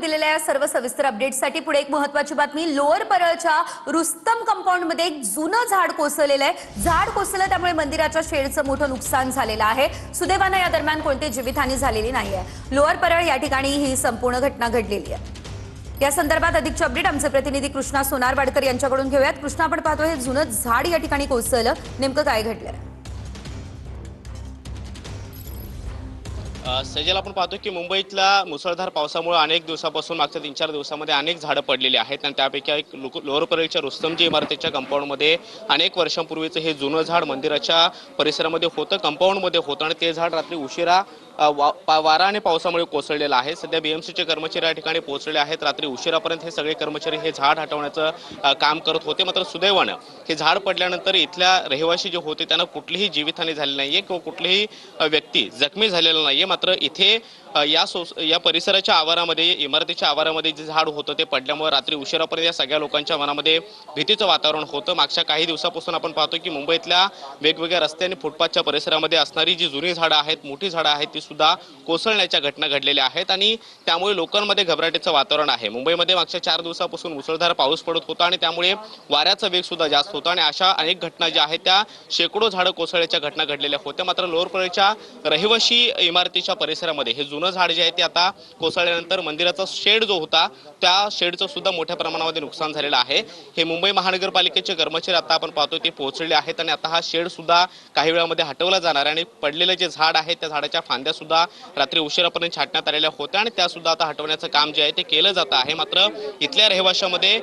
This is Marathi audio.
दिलेल्या या सर्व सविस्तर अपडेट्ससाठी पुढे एक महत्त्वाची बातमी। लोअर परळच्या रुस्तम कंपाऊंडमध्ये एक जुनं झाड कोसळलेलं आहे। झाड कोसळलं त्यामुळे मंदिराच्या शेडचं मोठं नुकसान झालेलं आहे। सुदैवानं या दरम्यान कोणतीही जीवितहानी झालेली नाहीये। लोअर परळ या ठिकाणी ही संपूर्ण घटना घडलेली आहे। या संदर्भात अधिकचे अपडेट आमचे प्रतिनिधी कृष्णा सोनारवाडकर यांच्याकडून घेऊयात। कृष्णा, आपण पाहतोय हे जुनं झाड या ठिकाणी कोसळलं, नेमकं काय घडलंय? सजल, आपण पाहतो की मुंबईतल्या मुसळधार पावसामुळे अनेक दिवसापासून मागच्या 3-4 दिवसामध्ये अनेक झाडं पडलेली आहेत आणि त्यापैकी एक लोअर परळच्या रुस्तमजी इमारतीच्या कंपाऊंडमध्ये अनेक वर्षांपूर्वीचं हे जुनं झाड मंदिराच्या परिसरामध्ये होतं, कंपाऊंडमध्ये होतं आणि ते झाड रात्री उशिरा वारा आणि पावसामुळे कोसळलेलं आहे। सध्या बीएमसीचे कर्मचारी या ठिकाणी पोहोचलेले आहेत। रात्री उशिरापर्यंत हे सगळे कर्मचारी हे झाड हटवण्याचं काम करत होते। मात्र सुदैवानं हे झाड पडल्यानंतर इथल्या रहिवासी जे होते त्यांना कुठलीही जीवितहानी झाली नाहीये किंवा कुठलीही व्यक्ती जखमी झालेला नाहीये। मात्र इथे या परिसराच्या आवारामध्ये, इमारतीच्या आवारामध्ये जे झाड होतं ते पडल्यामुळे रात्री उशिरापर्यंत या सगळ्या लोकांच्या मनामध्ये भीतीचं वातावरण होतं। मागच्या काही दिवसापासून आपण पाहतो की मुंबईतल्या वेगवेगळ्या रस्ते आणि फुटपाथच्या परिसरामध्ये असणारी जी जुनी झाडं आहेत, मोठी झाडं आहेत, ती सुद्धा कोसळण्याच्या घटना घडलेल्या आहेत आणि त्यामुळे लोकांमध्ये घबराटीचं वातावरण आहे। मुंबईमध्ये मागच्या 4 दिवसापासून मुसळधार पाऊस पडत होता आणि त्यामुळे वाऱ्याचा वेग सुद्धा जास्त होता आणि अशा अनेक घटना ज्या आहेत त्या शेकडो झाडं कोसळण्याच्या घटना घडलेल्या होत्या। मात्र लोअर परळच्या रहिवासी इमारतीच्या परिसरामध्ये हे जुनं झाड जे आहे ते आता कोसळल्यानंतर मंदिराचा शेड जो होता त्या शेडचं सुद्धा मोठ्या प्रमाणामध्ये नुकसान झालेलं आहे। हे मुंबई महानगरपालिकेचे कर्मचारी आता आपण पाहतो ते पोहोचलेले आहेत आणि आता हा शेड सुद्धा काही वेळामध्ये हटवला जाणार आहे आणि पडलेलं जे झाड आहे त्या झाडाच्या फांद्या सुद्धा रात्री उशिरापर्यंत छाटण्यात आलेल्या होत्या आणि त्या सुद्धा आता हटवण्याचं काम जे आहे ते केलं जात आहे। मात्र इथल्या रहिवाशांमध्ये